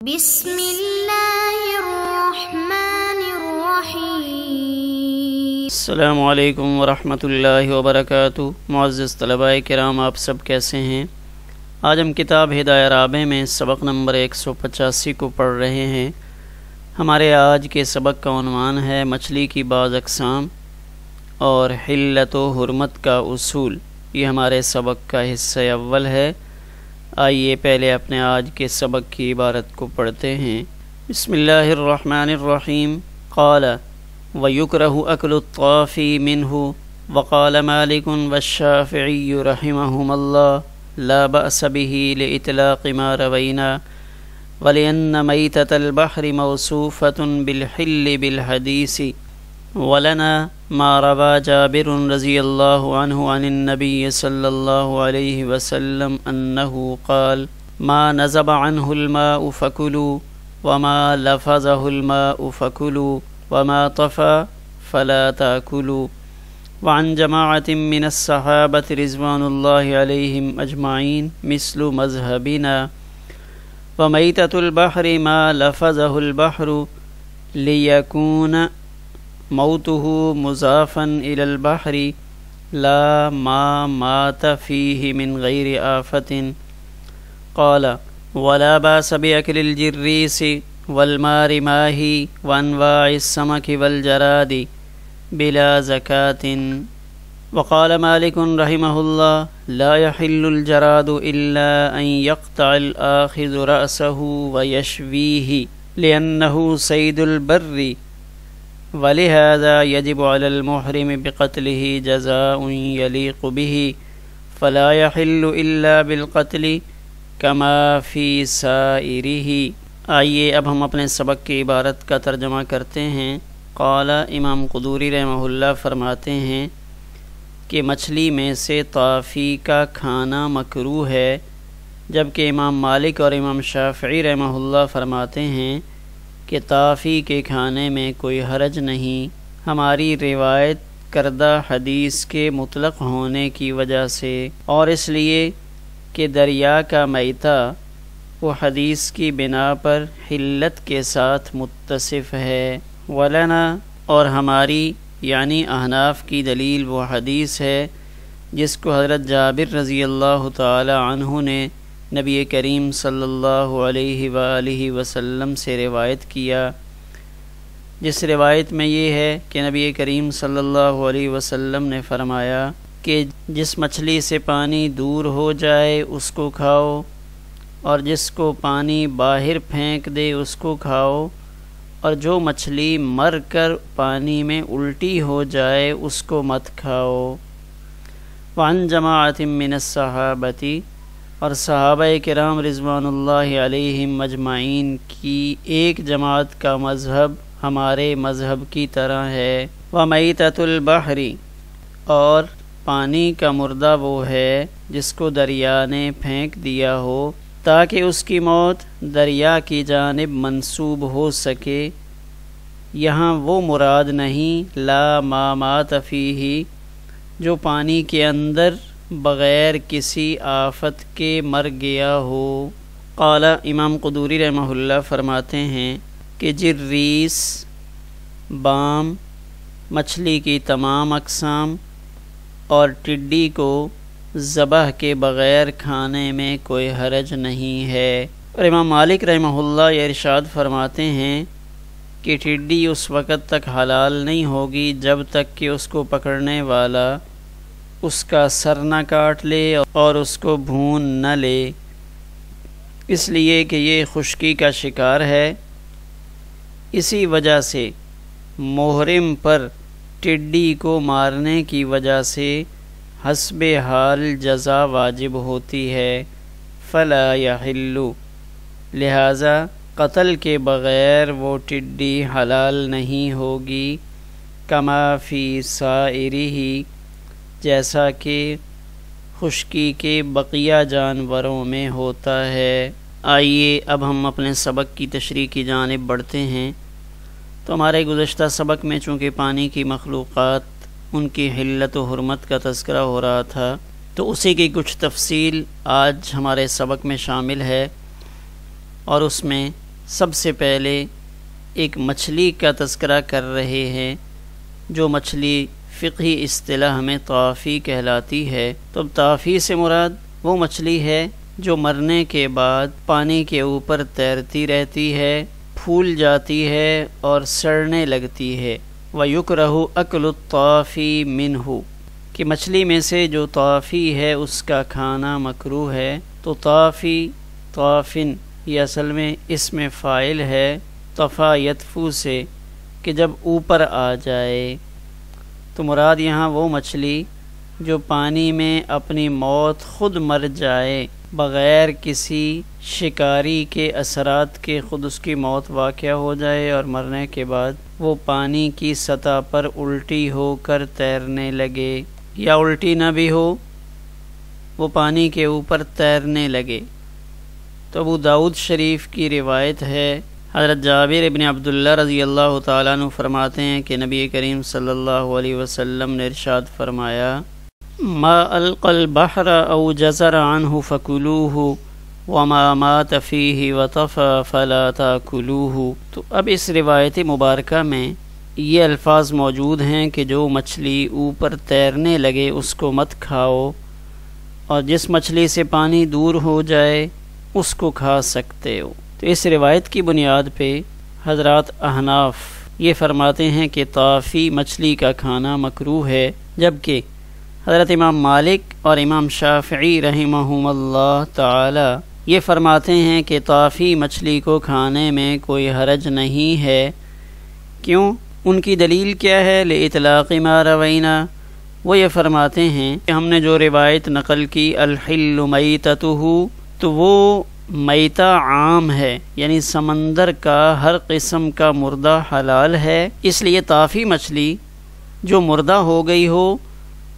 بسم اللہ الرحمن الرحیم۔ السلام علیکم ورحمۃ اللہ وبرکاتہ۔ معزز طلباء کرام، آپ سب کیسے ہیں؟ آج ہم کتاب ہدایہ رابع میں سبق نمبر 185 کو پڑھ رہے ہیں۔ ہمارے آج کے سبق کا عنوان ہے مچھلی کی بعض اقسام اور حلت و حرمت کا اصول۔ یہ ہمارے سبق کا حصہ اول ہے۔ آئیے پہلے اپنے آج کے سبق کی عبارت کو پڑھتے ہیں۔ بسم اللہ الرحمن الرحیم۔ قال وَيُكْرَهُ أَكْلُ الطَّافِي مِنْهُ وَقَالَ مَالِكٌ وَالشَّافِعِيُّ رَحِمَهُمَ اللَّهُ لَا بَأْسَ بِهِ لِإِطْلَاقِ مَا رَوَيْنَا وَلِأَنَّ مَيْتَةَ الْبَحْرِ مَوْصُوفَةٌ بِالْحِلِّ بِالْحَدِيثِ وَلَنَا مَا رَوَى جَابِرٌ رضي الله عنه عن النبي صلى الله عليه وسلم أنه قال ما نزب عنه الماء فكلوا وما لفظه الماء فكلوا وما طفى فلا تأكلوا وعن جماعة من الصحابة رضوان الله عليهم أجمعين مثل مذهبنا وميتة البحر ما لفظه البحر ليكون موته مضافا إلى البحر لا ما مات فيه من غير آفة۔ قال ولا بأس بأكل الجريس والمار ماهي وأنواع السمك والجراد بلا زكاة۔ وقال مالك رحمه الله لا يحل الجراد إلا أن يقطع الآخذ رأسه ويشويه لأنه صيد البر ولهذا يجب على المحرم بقتله جزاء يليق به فلا يحل إلا بالقتل كما في سائره۔ آئیے اب ہم اپنے سبق کی عبارت کا ترجمہ کرتے ہیں۔ قال امام قدوری رحمہ اللہ فرماتے ہیں کہ مچھلی میں سے طافی کا کھانا مکروہ ہے، جبکہ امام مالک اور امام شافعی رحمہ اللہ فرماتے ہیں کہ طافی کے کھانے میں کوئی حرج نہیں، ہماری روایت کردہ حدیث کے مطلق ہونے کی وجہ سے، اور اس لیے کہ دریا کا میتہ وہ حدیث کی بنا پر حلت کے ساتھ متصف ہے۔ ولنا اور ہماری یعنی احناف کی دلیل وہ حدیث ہے جس کو حضرت جابر رضی اللہ تعالی عنہ نے نبی کریم صلی اللہ علیہ وآلہ وسلم سے روایت کیا، جس روایت میں یہ ہے کہ نبی کریم صلی اللہ علیہ وسلم نے فرمایا کہ جس مچھلی سے پانی دور ہو جائے اس کو کھاؤ، اور جس کو پانی باہر پھینک دے اس کو کھاؤ، اور جو مچھلی مر کر پانی میں الٹی ہو جائے اس کو مت کھاؤ۔ وعن جماعت من الصحابۃ، اور صحابہ کرام رضوان اللہ علیہم مجمعین کی ایک جماعت کا مذہب ہمارے مذہب کی طرح ہے۔ ومیتۃ البحر، اور پانی کا مردہ وہ ہے جس کو دریا نے پھینک دیا ہو تاکہ اس کی موت دریا کی جانب منسوب ہو سکے۔ یہاں وہ مراد نہیں لا ما مات فیہ، جو پانی کے اندر بغیر کسی آفت کے مر گیا ہو۔ قال امام قدوری رحمہ اللہ فرماتے ہیں کہ جریس، بام، مچھلی کی تمام اقسام اور ٹڈی کو ذبح کے بغیر کھانے میں کوئی حرج نہیں ہے۔ اور امام مالک رحمہ اللہ یہ ارشاد فرماتے ہیں کہ ٹڈی اس وقت تک حلال نہیں ہوگی جب تک کہ اس کو پکڑنے والا اس کا سر نہ کاٹ لے اور اس کو بھون نہ لے، اس لیے کہ یہ خشکی کا شکار ہے۔ اسی وجہ سے محرم پر ٹڈی کو مارنے کی وجہ سے حسب حال جزا واجب ہوتی ہے۔ فلا یحل، لہذا قتل کے بغیر وہ ٹڈی حلال نہیں ہوگی۔ کما فی سائرہ، جیسا کہ خشکی کے بقیہ جانوروں میں ہوتا ہے۔ آئیے اب ہم اپنے سبق کی تشریح کی جانب بڑھتے ہیں۔ تو ہمارے گزشتہ سبق میں چونکہ پانی کی مخلوقات ان کی حلت و حرمت کا تذکرہ ہو رہا تھا، تو اسی کی کچھ تفصیل آج ہمارے سبق میں شامل ہے، اور اس میں سب سے پہلے ایک مچھلی کا تذکرہ کر رہے ہیں، جو مچھلی فقہی اصطلاح میں طافی کہلاتی ہے۔ تو اب طافی سے مراد وہ مچھلی ہے جو مرنے کے بعد پانی کے اوپر تیرتی رہتی ہے، پھول جاتی ہے اور سڑنے لگتی ہے۔ وَيُكْرَهُ أَكْلُ الطَّافِي مِنْهُ، کہ مچھلی میں سے جو طافی ہے اس کا کھانا مکروہ ہے۔ تو طافی، طافن، یہ اصل میں اسم فاعل ہے طفا یطفو سے، کہ جب اوپر آ جائے۔ تو مراد یہاں وہ مچھلی جو پانی میں اپنی موت خود مر جائے، بغیر کسی شکاری کے اثرات کے خود اس کی موت واقع ہو جائے، اور مرنے کے بعد وہ پانی کی سطح پر الٹی ہو کر تیرنے لگے، یا الٹی نہ بھی ہو، وہ پانی کے اوپر تیرنے لگے۔ تو ابو داؤد شریف کی روایت ہے، حضرت جابر بن عبداللہ رضی اللہ تعالیٰ عنہ فرماتے ہیں کہ نبی کریم صلی اللہ علیہ وسلم نے ارشاد فرمایا، ما القى البحر او جزر عنه فكلوه وما مات فيه وطفى فلا تاكلوه۔ تو اب اس روایت مبارکہ میں یہ الفاظ موجود ہیں کہ جو مچھلی اوپر تیرنے لگے اس کو مت کھاؤ، اور جس مچھلی سے پانی دور ہو جائے اس کو کھا سکتے ہو۔ تو اس روایت کی بنیاد پہ حضرات احناف یہ فرماتے ہیں کہ طافی مچھلی کا کھانا مکروہ ہے، جبکہ حضرت امام مالک اور امام شافعی رحمہم اللہ تعالی یہ فرماتے ہیں کہ طافی مچھلی کو کھانے میں کوئی حرج نہیں ہے۔ کیوں؟ ان کی دلیل کیا ہے؟ لِإِطْلَاقِ مَا رَوَيْنَا، وہ یہ فرماتے ہیں کہ ہم نے جو روایت نقل کی الحل میتتہ، تو وہ میتہ عام ہے، یعنی سمندر کا ہر قسم کا مردہ حلال ہے، اس لیے طافی مچھلی جو مردہ ہو گئی ہو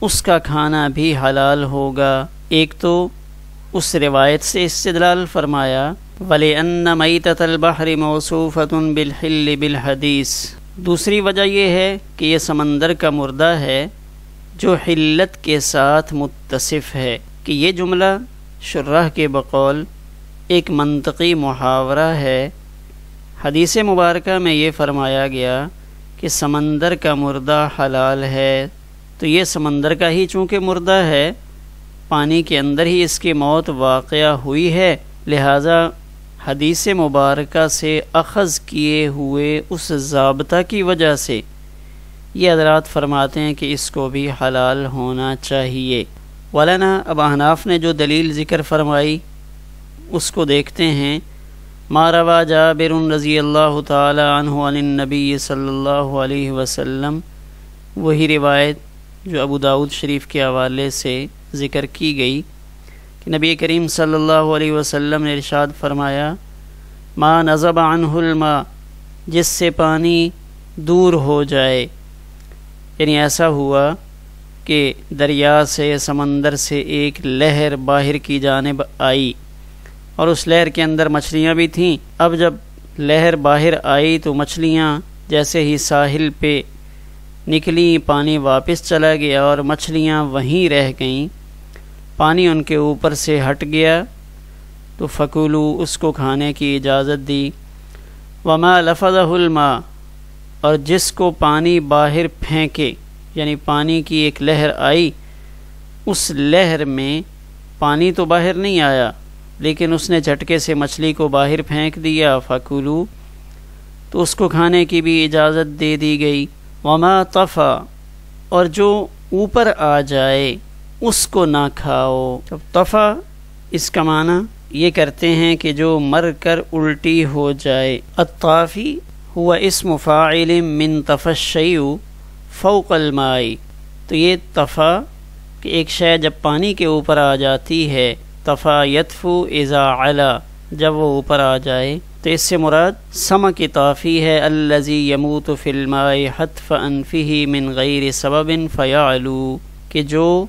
اس کا کھانا بھی حلال ہوگا۔ ایک تو اس روایت سے استدلال فرمایا وَلِأَنَّ مَيْتَةَ الْبَحْرِ مَوْصُوفَةٌ بِالْحِلِّ بِالْحَدِيثِ، دوسری وجہ یہ ہے کہ یہ سمندر کا مردہ ہے جو حلت کے ساتھ متصف ہے، کہ یہ جملہ شراح کے بقول ایک منطقی محاورہ ہے۔ حدیث مبارکہ میں یہ فرمایا گیا کہ سمندر کا مردہ حلال ہے، تو یہ سمندر کا ہی چونکہ مردہ ہے، پانی کے اندر ہی اس کی موت واقعہ ہوئی ہے، لہٰذا حدیث مبارکہ سے اخذ کیے ہوئے اس ضابطہ کی وجہ سے یہ حضرات فرماتے ہیں کہ اس کو بھی حلال ہونا چاہیے۔ ولانا اب احناف نے جو دلیل ذکر فرمائی اس کو دیکھتے ہیں۔ ما روا جابر رضی اللہ تعالی عنہ عن النبی صلی اللہ علیہ وسلم، وہی روایت جو ابو داؤد شریف کے حوالے سے ذکر کی گئی کہ نبی کریم صلی اللہ علیہ وسلم نے ارشاد فرمایا، ما نزب عنہ الماء، جس سے پانی دور ہو جائے، یعنی ایسا ہوا کہ دریا سے، سمندر سے ایک لہر باہر کی جانب آئی اور اس لہر کے اندر مچھلیاں بھی تھیں۔ اب جب لہر باہر آئی تو مچھلیاں جیسے ہی ساحل پہ نکلی، پانی واپس چلا گیا اور مچھلیاں وہیں رہ گئیں، پانی ان کے اوپر سے ہٹ گیا، تو فکولو، اس کو کھانے کی اجازت دی۔ وما لفظہ الماء، اور جس کو پانی باہر پھینکے، یعنی پانی کی ایک لہر آئی، اس لہر میں پانی تو باہر نہیں آیا لیکن اس نے جھٹکے سے مچھلی کو باہر پھینک دیا، فکولو، تو اس کو کھانے کی بھی اجازت دے دی گئی۔ وما طفا، اور جو اوپر آ جائے اس کو نہ کھاؤ۔ اب طفا اس کا معنی یہ کرتے ہیں کہ جو مر کر الٹی ہو جائے۔ الطافی ہوا اسم فاعل من طفى الشيء فوق الماء، تو یہ طفا کہ ایک شے جب پانی کے اوپر آ جاتی ہے، طفا یطفو اذا علا، جب وہ اوپر آ جائے، تو اس سے مراد سمک طافی ہے الذی یموت فی الماء حتف انفہ من غیر سبب فیعلو، کہ جو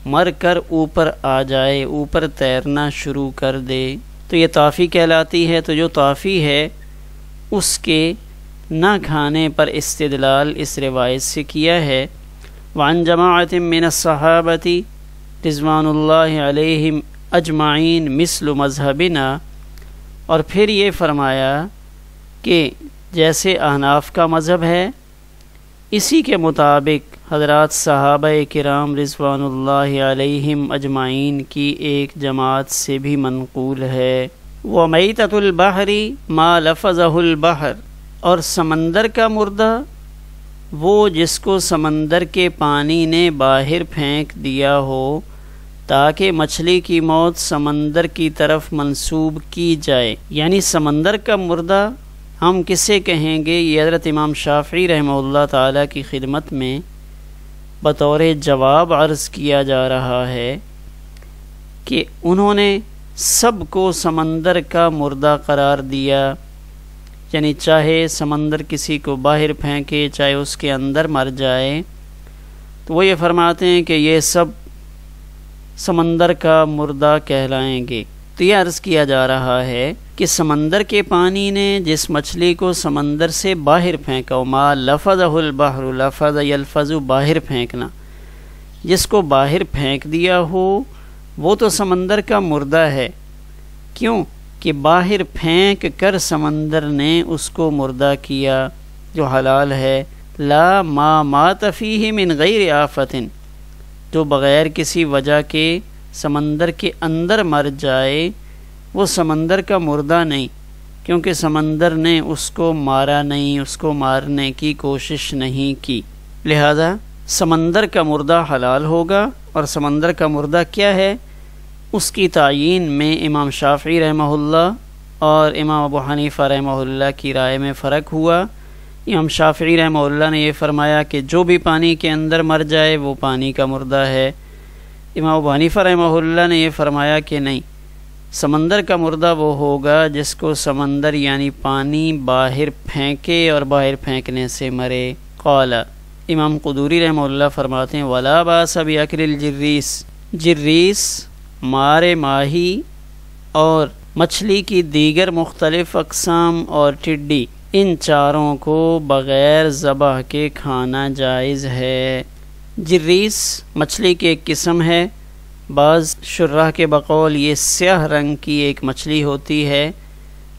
مر کر اوپر آ جائے، اوپر تیرنا شروع کر دے، تو یہ طافی کہلاتی ہے۔ تو جو طافی ہے اس کے نہ کھانے پر استدلال اس روایت سے کیا ہے۔ وعن جماعت من الصحابۃ رضوان اللہ علیہم اجمعین مثل مذہبنا، اور پھر یہ فرمایا کہ جیسے احناف کا مذہب ہے اسی کے مطابق حضرات صحابہ کرام رضوان اللہ علیہم اجمعین کی ایک جماعت سے بھی منقول ہے۔ وَمَيْتَةُ الْبَحْرِ مَا لَفَظَهُ الْبَحْرُ، اور سمندر کا مردہ وہ جس کو سمندر کے پانی نے باہر پھینک دیا ہو تاکہ مچھلی کی موت سمندر کی طرف منسوب کی جائے۔ یعنی سمندر کا مردہ ہم کسے کہیں گے؟ یہ حضرت امام شافعی رحمہ اللہ تعالیٰ کی خدمت میں بطور جواب عرض کیا جا رہا ہے کہ انہوں نے سب کو سمندر کا مردہ قرار دیا، یعنی چاہے سمندر کسی کو باہر پھینکے چاہے اس کے اندر مر جائے، تو وہ یہ فرماتے ہیں کہ یہ سب سمندر کا مردہ کہلائیں گے۔ تو یہ عرض کیا جا رہا ہے کہ سمندر کے پانی نے جس مچھلی کو سمندر سے باہر پھینکا، ما لفظہ البحر، لفظ یلفظ باہر پھینکنا، جس کو باہر پھینک دیا ہو وہ تو سمندر کا مردہ ہے۔ کیوں کہ باہر پھینک کر سمندر نے اس کو مردہ کیا جو حلال ہے۔ لا ما مات فیہ من غیر آفت، جو بغیر کسی وجہ کے سمندر کے اندر مر جائے وہ سمندر کا مردہ نہیں، کیونکہ سمندر نے اس کو مارا نہیں، اس کو مارنے کی کوشش نہیں کی، لہذا سمندر کا مردہ حلال ہوگا۔ اور سمندر کا مردہ کیا ہے اس کی تعیین میں امام شافعی رحمہ اللہ اور امام ابو حنیفہ رحمہ اللہ کی رائے میں فرق ہوا۔ امام شافعی رحمہ اللہ نے یہ فرمایا کہ جو بھی پانی کے اندر مر جائے وہ پانی کا مردہ ہے۔ امام ابو حنیفہ رحمہ اللہ نے یہ فرمایا کہ نہیں، سمندر کا مردہ وہ ہوگا جس کو سمندر یعنی پانی باہر پھینکے اور باہر پھینکنے سے مرے۔ قال، امام قدوری رحمہ اللہ فرماتے ہیں ولا باس باکل الجریس، جریس مارے ماہی اور مچھلی کی دیگر مختلف اقسام اور ٹڈی، ان چاروں کو بغیر ذبح کے کھانا جائز ہے۔ جریس مچھلی کی ایک قسم ہے، بعض شراح کے بقول یہ سیاہ رنگ کی ایک مچھلی ہوتی ہے،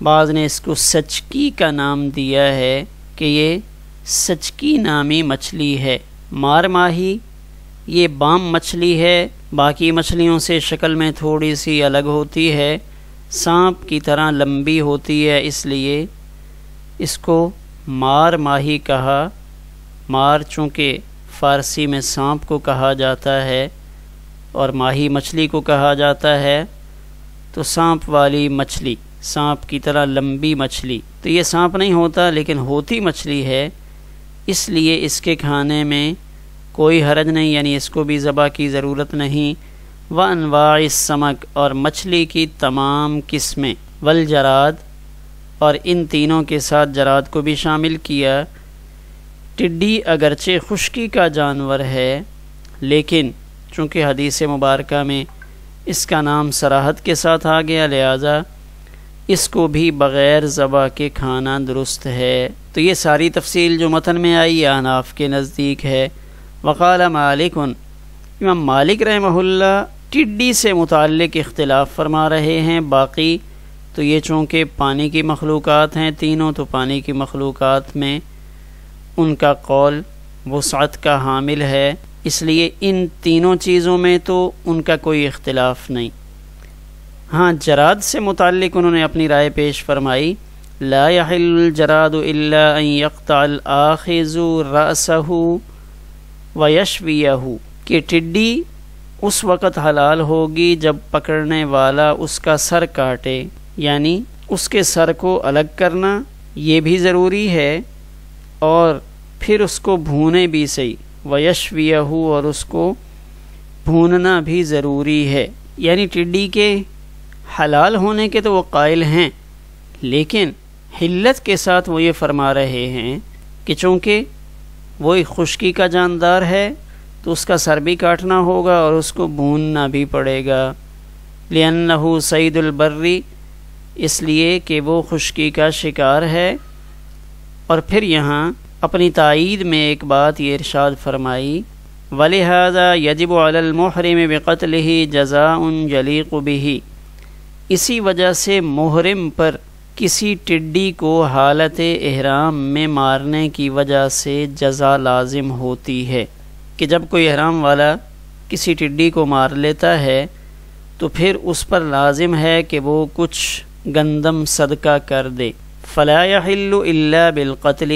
بعض نے اس کو سچکی کا نام دیا ہے کہ یہ سچکی نامی مچھلی ہے۔ مار ماہی یہ بام مچھلی ہے، باقی مچھلیوں سے شکل میں تھوڑی سی الگ ہوتی ہے، سانپ کی طرح لمبی ہوتی ہے، اس لیے اس کو مار ماہی کہا۔ مار چونکہ فارسی میں سانپ کو کہا جاتا ہے اور ماہی مچھلی کو کہا جاتا ہے، تو سانپ والی مچھلی، سانپ کی طرح لمبی مچھلی، تو یہ سانپ نہیں ہوتا لیکن ہوتی مچھلی ہے، اس لیے اس کے کھانے میں کوئی حرج نہیں، یعنی اس کو بھی ذبح کی ضرورت نہیں۔ وانواع السمک، اور مچھلی کی تمام قسمیں، والجراد، اور ان تینوں کے ساتھ جراد کو بھی شامل کیا۔ ٹڈی اگرچہ خشکی کا جانور ہے لیکن چونکہ حدیث مبارکہ میں اس کا نام صراحت کے ساتھ آ گیا، لہذا اس کو بھی بغیر ذبح کے کھانا درست ہے۔ تو یہ ساری تفصیل جو متن میں آئی احناف کے نزدیک ہے۔ وقال مالک، امام مالک رحمہ اللہ ٹڈی سے متعلق اختلاف فرما رہے ہیں، باقی تو یہ چونکہ پانی کی مخلوقات ہیں تینوں، تو پانی کی مخلوقات میں ان کا قول وسعت کا حامل ہے، اس لیے ان تینوں چیزوں میں تو ان کا کوئی اختلاف نہیں۔ ہاں جراد سے متعلق انہوں نے اپنی رائے پیش فرمائی، لا يحل الجراد الا ان يقطع الاخذ رأسه ويشويه، کہ ٹڈی اس وقت حلال ہوگی جب پکڑنے والا اس کا سر کاٹے، یعنی اس کے سر کو الگ کرنا یہ بھی ضروری ہے اور پھر اس کو بھونے بھی صحیح، وَيَشْوِيَهُ، اور اس کو بھوننا بھی ضروری ہے۔ یعنی ٹڈی کے حلال ہونے کے تو وہ قائل ہیں، لیکن حلت کے ساتھ وہ یہ فرما رہے ہیں کہ چونکہ وہ ایک خشکی کا جاندار ہے تو اس کا سر بھی کاٹنا ہوگا اور اس کو بھوننا بھی پڑے گا، لِأَنَّهُ صَيْدُ الْبَرِّ، اس لیے کہ وہ خشکی کا شکار ہے۔ اور پھر یہاں اپنی تائید میں ایک بات یہ ارشاد فرمائی، وَلِهَذَا يَجِبُ عَلَى الْمُحْرِمِ بِقَتْلِهِ جَزَاءٌ يَلِيقُ بِهِ، اسی وجہ سے محرم پر کسی ٹڈی کو حالت احرام میں مارنے کی وجہ سے جزا لازم ہوتی ہے کہ جب کوئی احرام والا کسی ٹڈی کو مار لیتا ہے تو پھر اس پر لازم ہے کہ وہ کچھ گندم صدقہ کر دے. فلا یحل الا بالقتل،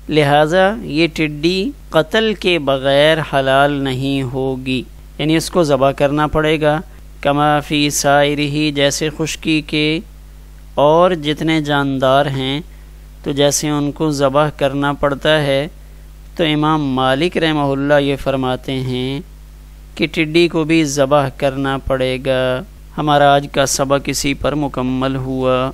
لہٰذا یہ ٹڈی قتل کے بغیر حلال نہیں ہوگی، یعنی اس کو ذبح کرنا پڑے گا. کما فی سائرہ، جیسے خشکی کے اور جتنے جاندار ہیں تو جیسے ان کو ذبح کرنا پڑتا ہے. تو امام مالک رحمہ اللہ یہ فرماتے ہیں کہ ٹڈی کو بھی ذبح کرنا پڑے گا. ہمارا آج کا سبق اسی پر مکمل ہوا.